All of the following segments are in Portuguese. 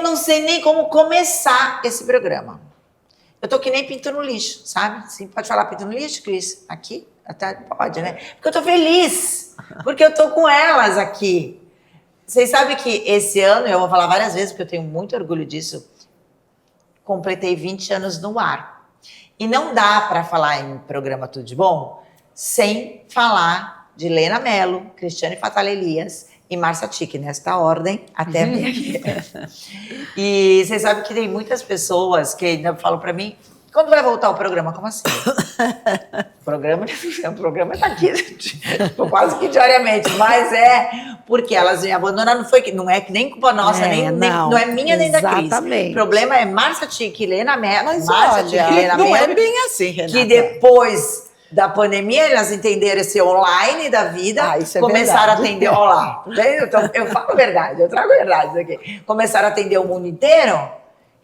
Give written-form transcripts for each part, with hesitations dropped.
não sei nem como começar esse programa. Eu tô que nem pinto no lixo, sabe? Sim, pode falar pinto no lixo, Cris? Aqui? Até pode, né? Porque eu tô feliz. Porque eu tô com elas aqui. Vocês sabem que esse ano, eu vou falar várias vezes, porque eu tenho muito orgulho disso, completei 20 anos no ar. E não dá para falar em programa Tudo de Bom sem falar de Lena Mello, Cristiane Fatala Elias e Márcia Tic, nesta ordem, até aqui. E vocês sabem que tem muitas pessoas que ainda falam para mim, quando vai voltar o programa? Como assim? O programa tá aqui, quase que diariamente, mas porque elas me abandonaram, não é que nem culpa nossa, não é minha nem da Cris. O problema é Márcia Tic e Lena Mello. Mas olha, não é bem assim, Renata. Que depois da pandemia, elas entenderam esse online da vida, começaram a atender, olha lá, então, eu falo a verdade, eu trago a verdade aqui. Começaram a atender o mundo inteiro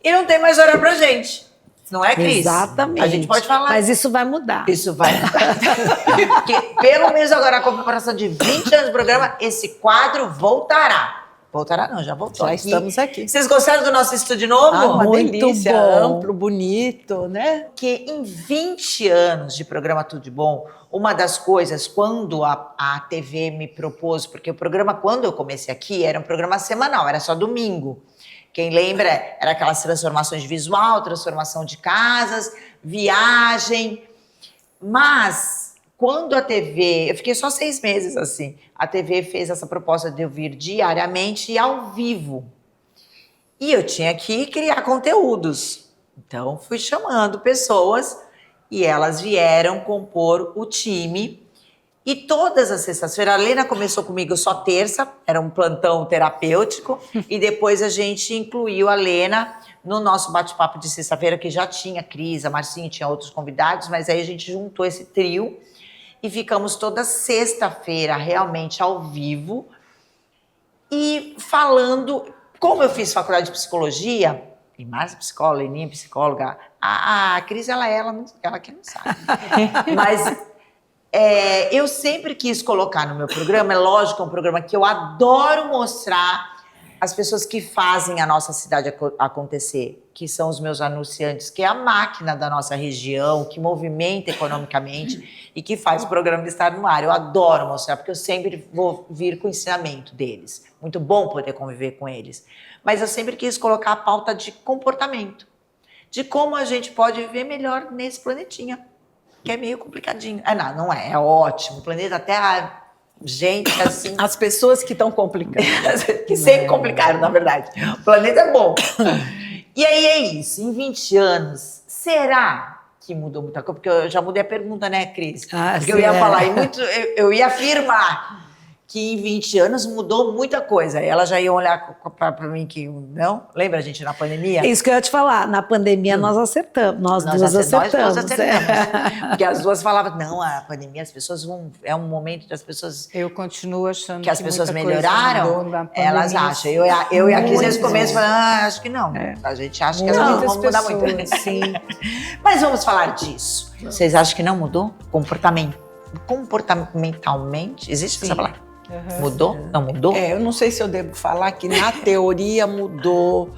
e não tem mais hora pra gente. Não é, Cris? Exatamente. A gente pode falar. Mas isso vai mudar. Isso vai mudar. Porque, pelo menos agora, a comemoração de 20 anos do programa, esse quadro voltará. Voltará não, já voltou. Já estamos aqui. Vocês gostaram do nosso estúdio novo? Uma muito delícia, bom. amplo, bonito, né? Que em 20 anos de programa Tudo de Bom, uma das coisas, quando a TV me propôs, porque o programa, quando eu comecei aqui, era um programa semanal, era só domingo. Quem lembra, era aquelas transformações de visual, transformação de casas, viagem. Mas, quando a TV... Eu fiquei só 6 meses assim. A TV fez essa proposta de eu vir diariamente e ao vivo. E eu tinha que criar conteúdos. Então, fui chamando pessoas e elas vieram compor o time. E todas as sextas-feiras, a Lena começou comigo só terça, era um plantão terapêutico, e depois a gente incluiu a Lena no nosso bate-papo de sexta-feira, que já tinha Cris, a Marcinha, tinha outros convidados, mas aí a gente juntou esse trio e ficamos toda sexta-feira realmente ao vivo e falando, como eu fiz faculdade de psicologia, e Márcia psicóloga, Leninha psicóloga, a Cris, ela que não sabe, mas... eu sempre quis colocar no meu programa, é lógico, é um programa que eu adoro mostrar as pessoas que fazem a nossa cidade acontecer, que são os meus anunciantes, que é a máquina da nossa região, que movimenta economicamente e que faz o programa estar no ar. Eu adoro mostrar, porque eu sempre vou vir com o ensinamento deles. Muito bom poder conviver com eles. Mas eu sempre quis colocar a pauta de comportamento, de como a gente pode viver melhor nesse planetinha. Que é meio complicadinho. Não é, é ótimo. O planeta Terra, gente, assim... As pessoas que estão complicando. Que sempre complicaram, na verdade. O planeta é bom. E aí é isso, em 20 anos, será que mudou muita coisa? Porque eu já mudei a pergunta, né, Cris? Porque eu ia falar, eu ia afirmar que em 20 anos mudou muita coisa. E elas já iam olhar para mim que não. Lembra a gente na pandemia? É isso que eu ia te falar. Na pandemia nós acertamos. Nós duas acertamos. Porque as duas falavam, não, a pandemia, as pessoas vão... É um momento das pessoas... Eu continuo achando que as pessoas melhoraram. Elas acham. Eu e a Cris, desde o começo, falamos, acho que não. A gente acha que as pessoas vão mudar muito. Sim. Mas vamos falar disso. Vocês acham que não mudou? Comportamentalmente? Existe essa palavra? Mudou? Não mudou? Eu não sei se eu devo falar que na teoria mudou,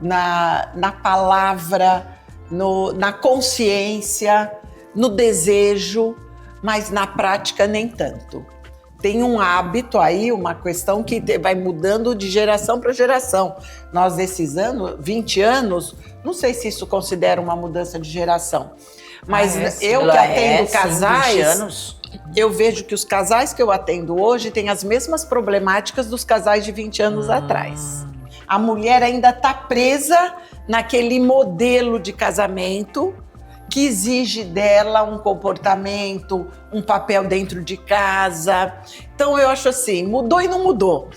na palavra, na consciência, no desejo, mas na prática nem tanto. Tem um hábito aí, uma questão que vai mudando de geração para geração. Nós, nesses anos, 20 anos, não sei se isso considera uma mudança de geração, mas eu que atendo casais... 20 anos. Eu vejo que os casais que eu atendo hoje têm as mesmas problemáticas dos casais de 20 anos atrás. A mulher ainda está presa naquele modelo de casamento que exige dela um comportamento, um papel dentro de casa. Então eu acho assim, mudou e não mudou.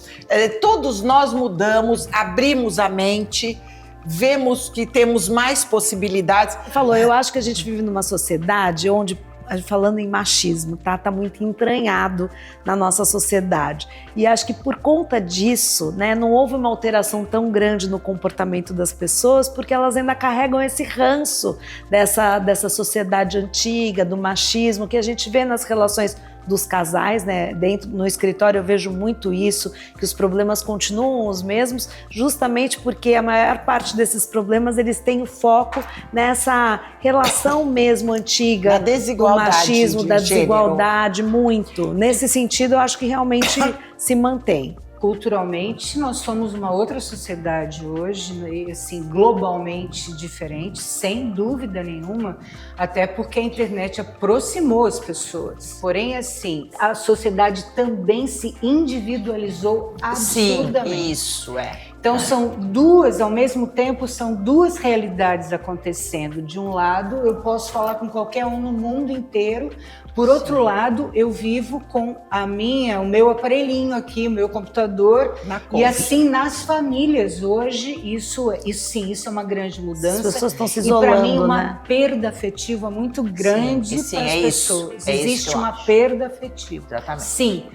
Todos nós mudamos, abrimos a mente, vemos que temos mais possibilidades. Eu acho que a gente vive numa sociedade onde, falando em machismo, tá muito entranhado na nossa sociedade. E acho que por conta disso, né, não houve uma alteração tão grande no comportamento das pessoas, porque elas ainda carregam esse ranço dessa sociedade antiga, do machismo, que a gente vê nas relações dos casais, né? No escritório eu vejo muito isso, que os problemas continuam os mesmos, justamente porque a maior parte desses problemas eles têm o foco nessa relação mesmo antiga, da desigualdade, do machismo, da gênero. Desigualdade, muito. Nesse sentido, eu acho que realmente se mantém. Culturalmente, nós somos uma outra sociedade hoje, assim, globalmente diferente, sem dúvida nenhuma, até porque a internet aproximou as pessoas. Porém, assim, a sociedade também se individualizou absurdamente. Sim, isso é. Então são duas, ao mesmo tempo, são duas realidades acontecendo. De um lado, eu posso falar com qualquer um no mundo inteiro. Por outro lado, eu vivo com o meu aparelhinho aqui, o meu computador. E assim nas famílias hoje, isso é uma grande mudança. As pessoas estão se isolando, e para mim uma né? perda afetiva muito grande para as pessoas. Existe uma perda afetiva. Exatamente. Sim.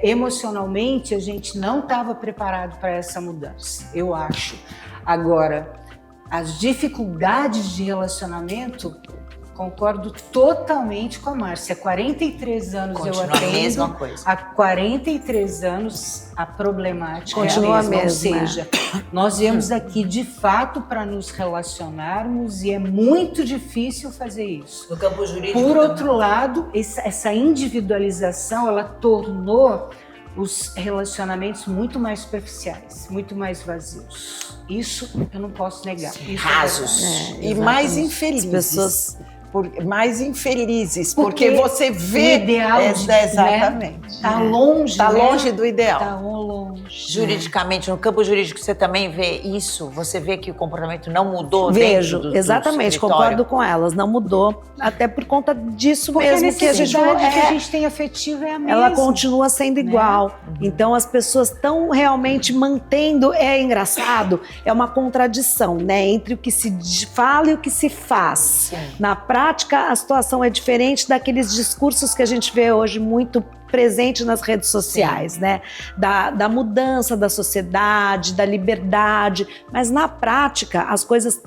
Emocionalmente, a gente não estava preparado para essa mudança, eu acho. Agora, as dificuldades de relacionamento, concordo totalmente com a Márcia. Há 43 anos Continua eu atendo. a mesma coisa. Há 43 anos a problemática continua é a mesma. Ou seja, nós viemos aqui de fato para nos relacionarmos e é muito difícil fazer isso. No campo jurídico. Por outro lado, essa individualização, ela tornou os relacionamentos muito mais superficiais, muito mais vazios. Isso eu não posso negar. Isso Rasos. E mais infelizes. Pessoas... mais infelizes, porque você vê o ideal exatamente. Tá longe, Tá né? longe do ideal. Tá longe. Juridicamente, no campo jurídico, você também vê isso? Você vê que o comportamento não mudou? Vejo, dentro do exatamente, escritório? concordo com elas, não mudou, até por conta disso Porque mesmo a que a gente necessidade que a gente tem afetiva é a mesma. ela continua sendo igual. Uhum. Então as pessoas estão realmente mantendo, é engraçado, é uma contradição, né, entre o que se fala e o que se faz. Sim. Na prática, a situação é diferente daqueles discursos que a gente vê hoje muito presente nas redes sociais, né? Da mudança da sociedade, da liberdade, mas na prática as coisas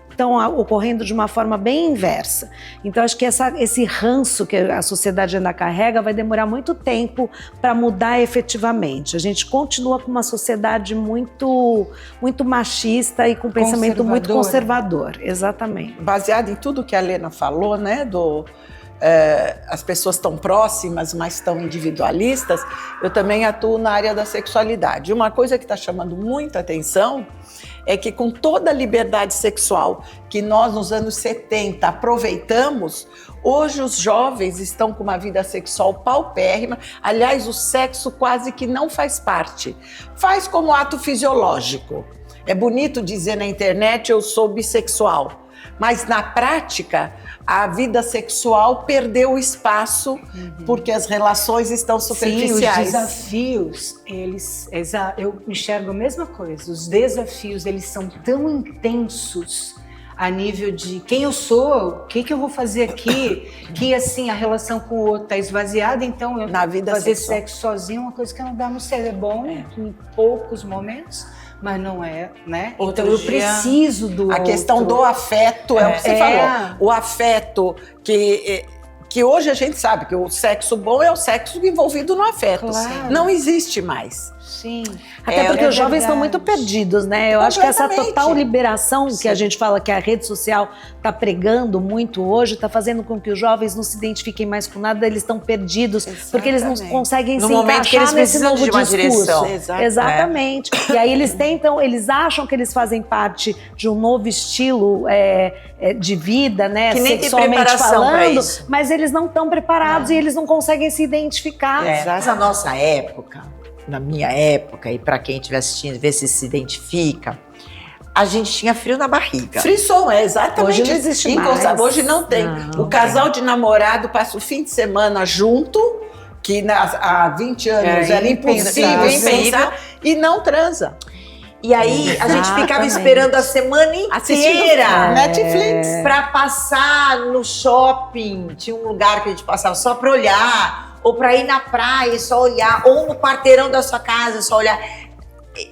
estão ocorrendo de uma forma bem inversa. Então acho que esse ranço que a sociedade ainda carrega vai demorar muito tempo para mudar efetivamente. A gente continua com uma sociedade muito machista e com um pensamento muito conservador. Exatamente. Baseado em tudo que a Lena falou, né, as pessoas estão próximas, mas estão individualistas, eu também atuo na área da sexualidade. Uma coisa que está chamando muita atenção é que com toda a liberdade sexual que nós nos anos 70 aproveitamos, hoje os jovens estão com uma vida sexual paupérrima. Aliás, o sexo quase que não faz parte. Faz como ato fisiológico. É bonito dizer na internet, eu sou bissexual. Mas na prática, a vida sexual perdeu o espaço porque as relações estão superficiais. Sim, os desafios, eu enxergo a mesma coisa. Os desafios, eles são tão intensos a nível de quem eu sou, o que eu vou fazer aqui, que assim, a relação com o outro está esvaziada, então eu na vida fazer sexual. Sexo sozinho é uma coisa que não dá no cérebro. É bom em poucos momentos, mas não é, né? Outro então eu dia, preciso do A questão do afeto é o que você falou. O afeto que hoje a gente sabe que o sexo bom é o sexo envolvido no afeto. Claro. Não existe mais. Sim. Até porque os jovens estão verdade. muito perdidos, né? Eu acho que essa total liberação que a gente fala que a rede social está pregando muito hoje, está fazendo com que os jovens não se identifiquem mais com nada, eles estão perdidos, porque eles não conseguem No se momento que encaixar eles nesse precisam novo de uma discurso. direção. Exatamente. E aí eles acham que eles fazem parte de um novo estilo de vida, né? Que nem tem sexualmente preparação pra falando, isso. mas eles não estão preparados e eles não conseguem se identificar. Mas na nossa época, na minha época, e para quem estiver assistindo, ver se identifica, a gente tinha frio na barriga. Frisson, exatamente. Hoje não existe mais. Hoje não tem. O casal de namorado passa o fim de semana junto, que há 20 anos era impossível pensar, e não transa. E aí a gente ficava esperando a semana inteira Netflix para passar no shopping. Tinha um lugar que a gente passava só para olhar, ou para ir na praia e só olhar, ou no quarteirão da sua casa só olhar.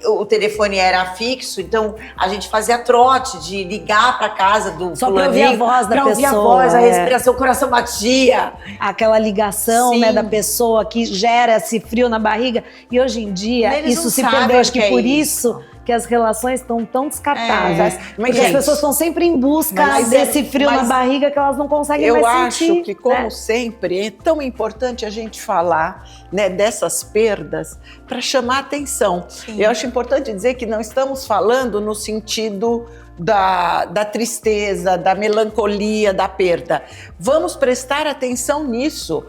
o telefone era fixo, então a gente fazia trote de ligar para casa do Só para ouvir a voz da pra ouvir a pessoa, voz, a respiração, o coração batia. Aquela ligação, Sim. né, da pessoa que gera esse frio na barriga. E hoje em dia, Eles isso não se sabem perdeu. o Acho que que é por isso. isso que as relações estão tão descartáveis. Mas, Porque as gente, pessoas estão sempre em busca mas desse frio na mas barriga que elas não conseguem eu mais acho sentir. que, como né? sempre, é tão importante a gente falar, né, dessas perdas para chamar atenção. Eu acho importante dizer que não estamos falando no sentido da tristeza, da melancolia, da perda. Vamos prestar atenção nisso,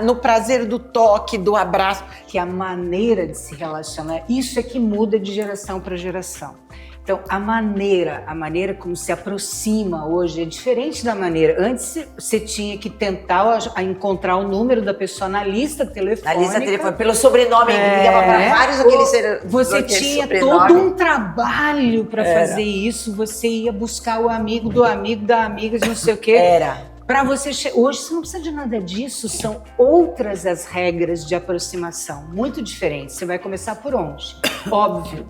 no prazer do toque, do abraço. Que a maneira de se relacionar, isso é que muda de geração para geração. Então, a maneira como se aproxima hoje é diferente da maneira. Antes, você tinha que tentar encontrar o número da pessoa na lista telefônica. Na lista telefônica, pelo sobrenome, ligava para vários daqueles Você tinha todo um trabalho para fazer isso. Você ia buscar o amigo do amigo da amiga, de não sei o quê. Para você hoje você não precisa de nada disso, são outras as regras de aproximação, muito diferentes. Você vai começar por onde? Óbvio.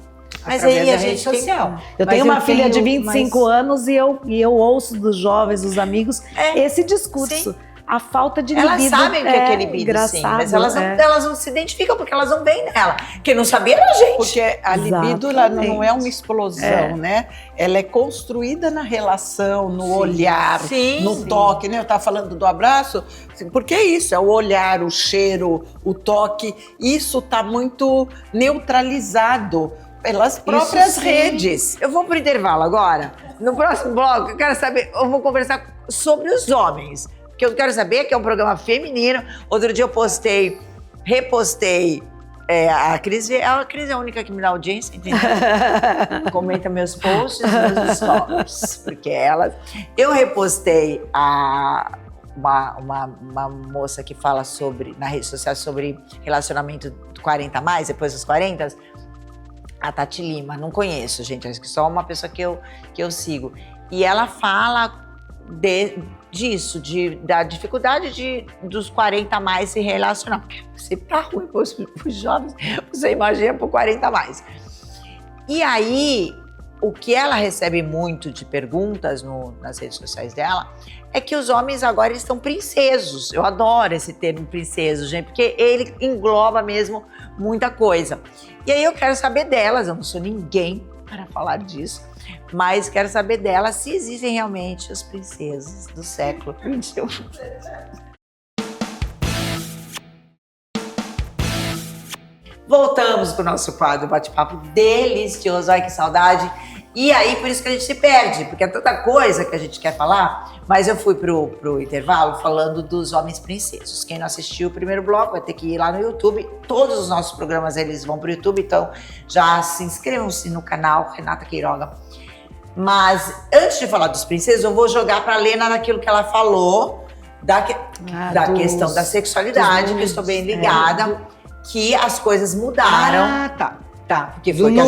Mas através aí a da gente rede social. Eu Mas tenho uma filha de tenho- 25 anos e eu ouço dos jovens, dos amigos, esse discurso. Sim. A falta de Elas libido. sabem o que é libido, sim, engraçado, mas elas não se identificam porque elas não veem nela. Quem não sabia era a gente. Porque a libido ela não é uma explosão, né? Ela é construída na relação, no olhar, no toque, né? Eu estava falando do abraço, porque é isso, é o olhar, o cheiro, o toque. Isso está muito neutralizado pelas próprias redes. Eu vou pro intervalo agora. No próximo bloco, eu quero saber, eu vou conversar sobre os homens. O que eu quero saber é que é um programa feminino. Outro dia eu repostei a Cris é a única que me dá audiência, entendeu? Comenta meus posts e meus stories. Porque eu repostei uma moça que fala na rede social sobre relacionamento 40 mais, depois dos 40, a Tati Lima. Não conheço, gente, acho que só uma pessoa que eu sigo. E ela fala disso, da dificuldade dos 40 a mais se relacionar. Porque você tá ruim para os jovens, você imagina para 40 a mais. E aí, o que ela recebe muito de perguntas nas redes sociais dela é que os homens agora estão princesos. Eu adoro esse termo princeso, gente, porque ele engloba mesmo muita coisa. E aí eu quero saber delas, eu não sou ninguém para falar disso, mas quero saber delas se existem realmente os princesos do século XXI. Voltamos para o nosso quadro bate-papo delicioso, ai que saudade. E aí, por isso que a gente se perde, porque é tanta coisa que a gente quer falar, mas eu fui pro intervalo falando dos homens princesos. Quem não assistiu o primeiro bloco vai ter que ir lá no YouTube. Todos os nossos programas, eles vão pro YouTube, então já se inscrevam-se no canal Renata Queiroga. Mas antes de falar dos princesos, eu vou jogar pra Lena naquilo que ela falou da questão da sexualidade, que eu estou bem ligada, que as coisas mudaram. Ah, tá. Porque foi que a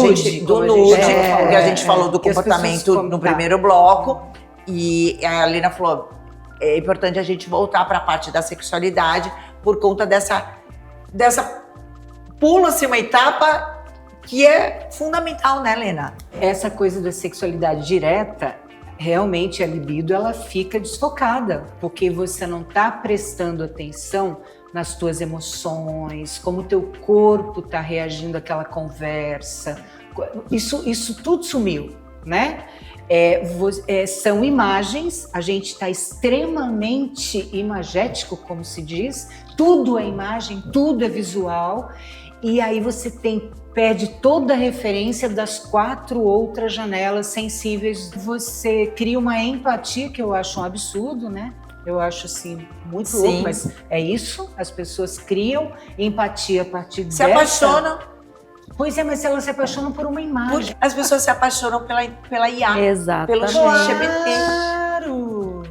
gente falou do que as comportamento pessoas no primeiro bloco. E a Lena falou, é importante a gente voltar para a parte da sexualidade por conta dessa pula-se uma etapa que é fundamental, né, Lena? Essa coisa da sexualidade direta, realmente a libido ela fica desfocada, porque você não está prestando atenção nas tuas emoções, como o teu corpo está reagindo àquela conversa. Isso tudo sumiu, né? São imagens, a gente está extremamente imagético, como se diz, tudo é imagem, tudo é visual, e aí você perde toda a referência das 4 outras janelas sensíveis. Você cria uma empatia, que eu acho um absurdo, né? Eu acho assim, muito louco, mas é isso, as pessoas criam empatia a partir dessa... Se apaixonam. Pois é, mas elas se apaixonam por uma imagem. As pessoas se apaixonam pela IA, Exatamente. pelo LGBT. Claro!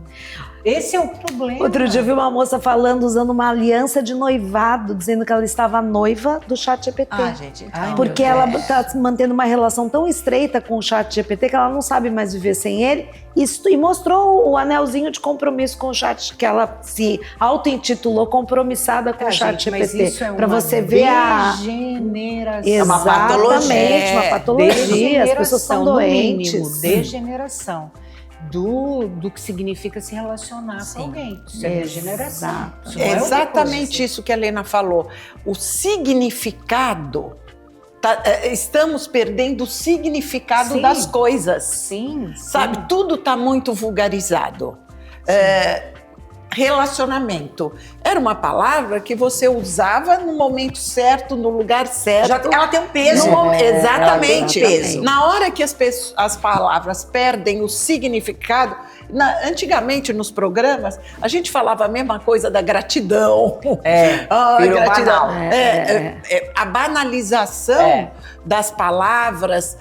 Esse é o problema. Outro dia eu vi uma moça falando, usando uma aliança de noivado, dizendo que ela estava noiva do ChatGPT. Ah, gente, então, Ai, Porque meu ela Deus. está mantendo uma relação tão estreita com o ChatGPT que ela não sabe mais viver sem ele. E mostrou o anelzinho de compromisso com o Chat, que ela se auto-intitulou compromissada com o Gente, mas ChatGPT. isso é Para uma você ver a... degeneração. uma patologia. Exatamente, uma patologia. As pessoas são no doentes. mínimo, degeneração do que significa se relacionar Sim. com alguém. Isso é degeneração. Exato. Isso não É outra exatamente coisa. isso que a Helena falou. O significado, estamos perdendo o significado Sim. das coisas. Sim, Sabe, tudo está muito vulgarizado. Relacionamento era uma palavra que você usava no momento certo, no lugar certo. ela tem um peso. No momento- exatamente. Ela tem um peso. Na hora que as palavras perdem o significado, antigamente nos programas, a gente falava a mesma coisa da gratidão. Virou Gratidão. banal. A banalização das palavras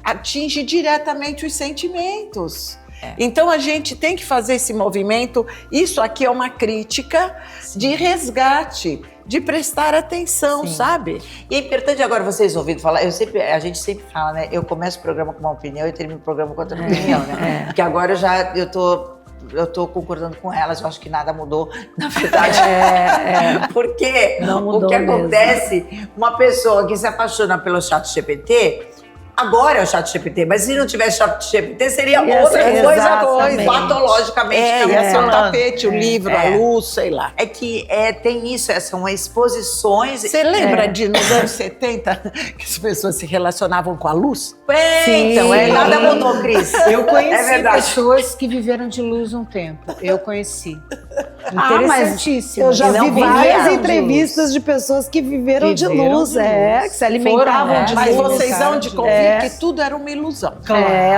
atinge diretamente os sentimentos. Então a gente tem que fazer esse movimento. Isso aqui é uma crítica de resgate, de prestar atenção, Sim. sabe? E é importante agora vocês ouvindo falar, a gente sempre fala, né? Eu começo o programa com uma opinião e termino o programa com outra opinião, né? Porque agora eu tô concordando com elas, eu acho que nada mudou, na verdade. Porque Não mudou o que mesmo. acontece, uma pessoa que se apaixona pelo ChatGPT, agora é o ChatGPT, mas se não tivesse ChatGPT, seria Ia outra ser coisa, exatamente. patologicamente. Ia ser um falando. tapete, o livro, a luz, sei lá. É que tem isso, são exposições. Você lembra de nos anos 70 que as pessoas se relacionavam com a luz? Então, Sim. nada mudou, Cris. Eu conheci É verdade. pessoas que viveram de luz um tempo. Eu conheci. Ah, mas Interessantíssimo. eu já E não vi viveram várias de entrevistas de pessoas que viveram de luz, de luz. que se alimentavam Foram, de Mas luz. vocês vão de convir que tudo era uma ilusão.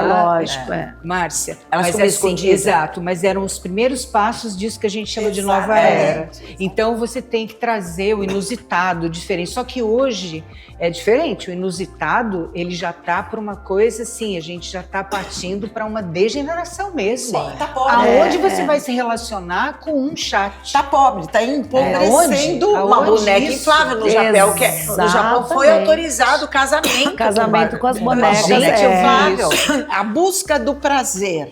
Lógico, Márcia, Elas mas ficam assim, escondidas. exato, mas eram os primeiros passos disso que a gente chama de nova era. Então você tem que trazer o inusitado, o diferente. Só que hoje é diferente. O inusitado, ele já tá por uma coisa assim, a gente já tá partindo para uma degeneração mesmo. Sim. Tá pobre. Aonde você vai se relacionar com um chat? Tá pobre, tá empobrecendo. Aonde? Uma boneca isso? inflável no Japão, que no Japão foi Exatamente. autorizado o casamento. Casamento com as bonecas. Gente, inflável. A busca do prazer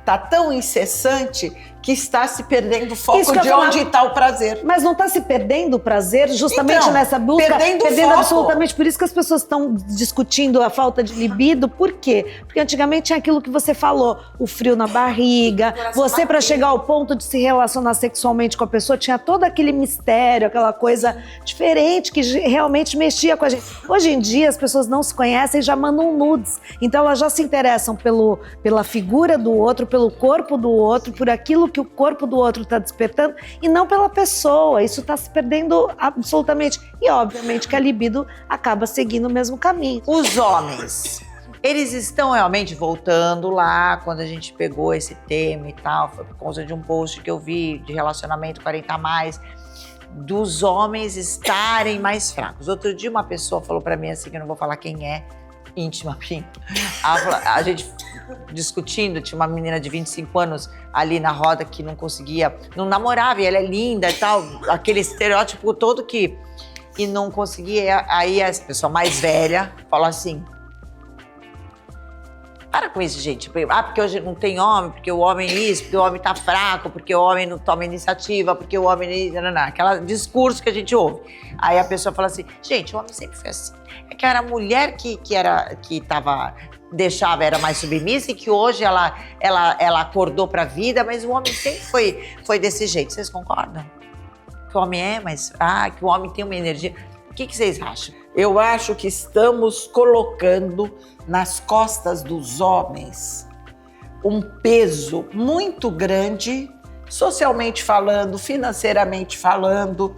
tá tão incessante que está se perdendo o foco Isso que eu de falava. onde está o prazer. Mas não está se perdendo o prazer justamente Então, nessa busca? perdendo o foco. Absolutamente. Por isso que as pessoas estão discutindo a falta de libido. Por quê? Porque antigamente tinha aquilo que você falou, o frio na barriga. Você, para chegar ao ponto de se relacionar sexualmente com a pessoa, tinha todo aquele mistério, aquela coisa diferente que realmente mexia com a gente. Hoje em dia, as pessoas não se conhecem e já mandam nudes. Então, elas já se interessam pela figura do outro, pelo corpo do outro, por aquilo que o corpo do outro está despertando e não pela pessoa. Isso está se perdendo absolutamente. E, obviamente, que a libido acaba seguindo o mesmo caminho. Os homens, eles estão realmente voltando lá, quando a gente pegou esse tema e tal, foi por causa de um post que eu vi de relacionamento 40 a mais, dos homens estarem mais fracos. Outro dia uma pessoa falou pra mim assim, que eu não vou falar quem é, íntima, a gente discutindo, tinha uma menina de 25 anos ali na roda que não conseguia, não namorava, e ela é linda e tal, aquele estereótipo todo que e não conseguia. Aí a pessoa mais velha falou assim: para com isso, gente. Porque hoje não tem homem, porque o homem isso, porque o homem tá fraco, porque o homem não toma iniciativa, porque o homem... Aquele discurso que a gente ouve. Aí a pessoa fala assim, gente, o homem sempre foi assim. É que era a mulher que deixava, era mais submissa, e que hoje ela acordou pra vida, mas o homem sempre foi desse jeito. Vocês concordam? Que o homem é mais fraco, que o homem tem uma energia. O que vocês acham? Eu acho que estamos colocando nas costas dos homens um peso muito grande, socialmente falando, financeiramente falando.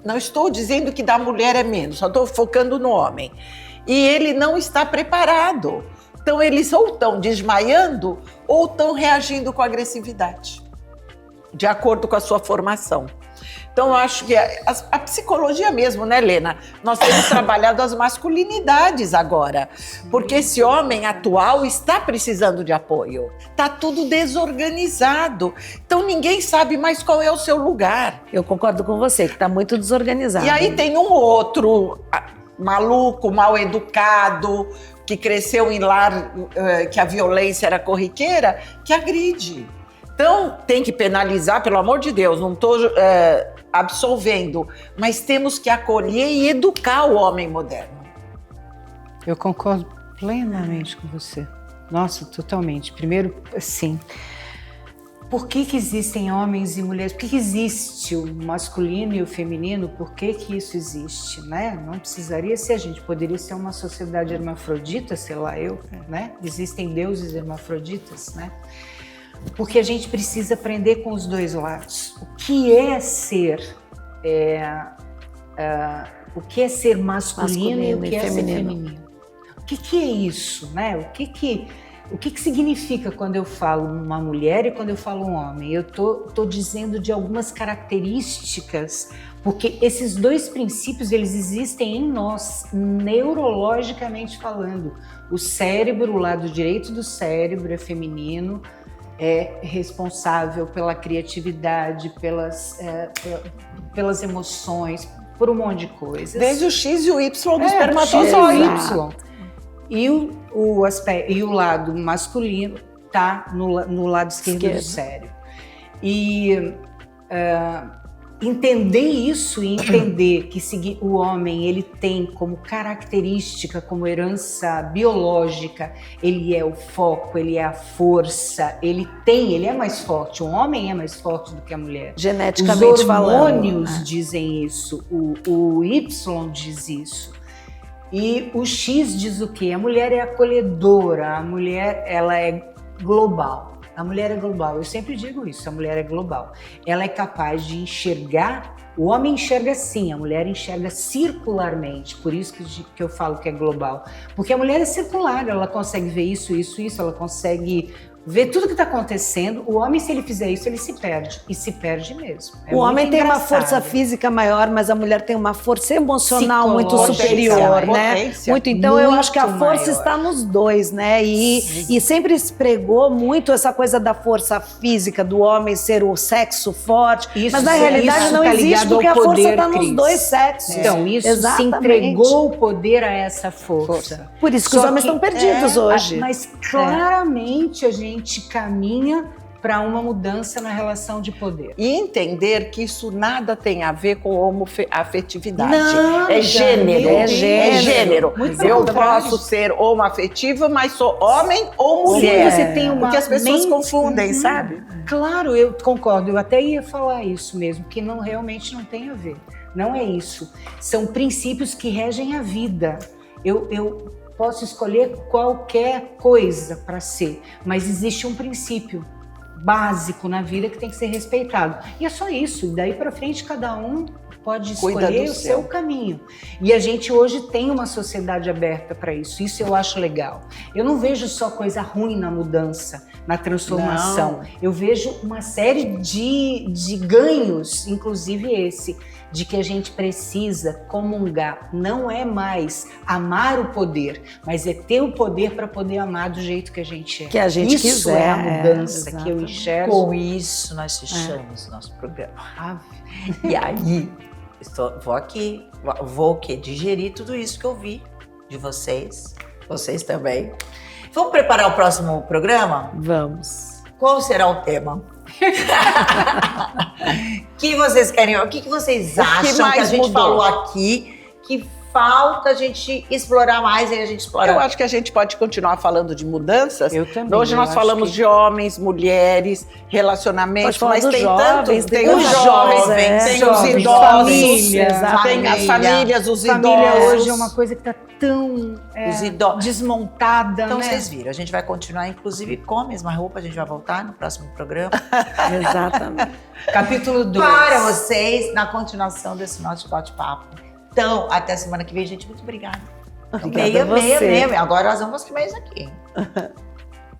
Não estou dizendo que da mulher é menos, só estou focando no homem. E ele não está preparado. Então eles ou estão desmaiando ou estão reagindo com agressividade, de acordo com a sua formação. Então, eu acho que a psicologia mesmo, né, Helena? Nós temos trabalhado as masculinidades agora, porque esse homem atual está precisando de apoio. Está tudo desorganizado. Então, ninguém sabe mais qual é o seu lugar. Eu concordo com você, que está muito desorganizado. E aí tem um outro maluco, mal educado, que cresceu em lar que a violência era corriqueira, que agride. Então, tem que penalizar, pelo amor de Deus, não estou absolvendo, mas temos que acolher e educar o homem moderno. Eu concordo plenamente com você. Nossa, totalmente. Primeiro, assim, por que existem homens e mulheres? Por que existe o masculino e o feminino? Por que isso existe, né? Não precisaria ser a gente. Poderia ser uma sociedade hermafrodita, sei lá eu, né? Existem deuses hermafroditas, né? Porque a gente precisa aprender com os dois lados. O que é ser masculino e o que é ser feminino? O que é isso, né? O que significa quando eu falo uma mulher e quando eu falo um homem? Eu tô dizendo de algumas características, porque esses dois princípios, eles existem em nós, neurologicamente falando. O cérebro, o lado direito do cérebro é feminino, é responsável pela criatividade, pelas emoções, por um monte de coisas. Desde o X e o Y do espermatozoide. E o lado masculino está no lado esquerdo do cérebro. E entender isso e entender que o homem ele tem como característica, como herança biológica, ele é o foco, ele é a força, ele é mais forte. O homem é mais forte do que a mulher. Geneticamente falando. Os hormônios dizem isso, o Y diz isso. E o X diz o quê? A mulher é acolhedora, a mulher ela é global. A mulher é global, eu sempre digo isso, a mulher é global. Ela é capaz de enxergar, o homem enxerga sim, a mulher enxerga circularmente, por isso que eu falo que é global. Porque a mulher é circular, ela consegue ver isso, ela consegue ver tudo que está acontecendo. O homem, se ele fizer isso, ele se perde, e se perde mesmo. O homem tem uma força física maior, mas a mulher tem uma força emocional muito superior, né? Então eu acho que a força está nos dois, né? E sempre se pregou muito essa coisa da força física, do homem ser o sexo forte, mas na realidade não existe, porque a força está nos dois sexos. Então, isso se entregou o poder a essa força. Por isso que os homens estão perdidos hoje. Mas claramente a gente caminha para uma mudança na relação de poder. E entender que isso nada tem a ver com homoafetividade. Nada, é gênero. É gênero. Eu posso ser homoafetiva, mas sou homem ou mulher. Você tem uma porque as pessoas confundem, sabe? Claro, eu concordo. Eu até ia falar isso mesmo, que realmente não tem a ver. Não é isso. São princípios que regem a vida. Eu posso escolher qualquer coisa para ser, mas existe um princípio básico na vida que tem que ser respeitado. E é só isso. E daí para frente cada um pode escolher o seu caminho. E a gente hoje tem uma sociedade aberta para isso. Isso eu acho legal. Eu não vejo só coisa ruim na mudança, na transformação. Não. Eu vejo uma série de ganhos, inclusive esse, de que a gente precisa comungar. Não é mais amar o poder, mas é ter o poder para poder amar do jeito que a gente é. Que a gente isso quiser. É a mudança que eu enxergo. Com isso, nós fechamos nosso programa. E aí, vou digerir tudo isso que eu vi de vocês também. Vamos preparar o próximo programa? Vamos. Qual será o tema? Que vocês querem? O que vocês acham que a gente falou aqui que falta a gente explorar mais e a gente explorar? Eu acho que a gente pode continuar falando de mudanças. Eu também. Hoje nós falamos de homens, mulheres, relacionamentos, mas tem jovens, tem os jovens, tem os idosos, famílias, tem as famílias, os idosos. Família hoje é uma coisa que está tão desmontada, então, né? vocês viram, a gente vai continuar, inclusive com a mesma roupa, a gente vai voltar no próximo programa. Exatamente. Capítulo 2. Para vocês, na continuação desse nosso bate-papo. Então, até semana que vem, gente. Muito obrigada. Obrigada a você. Agora nós vamos queimar isso aqui.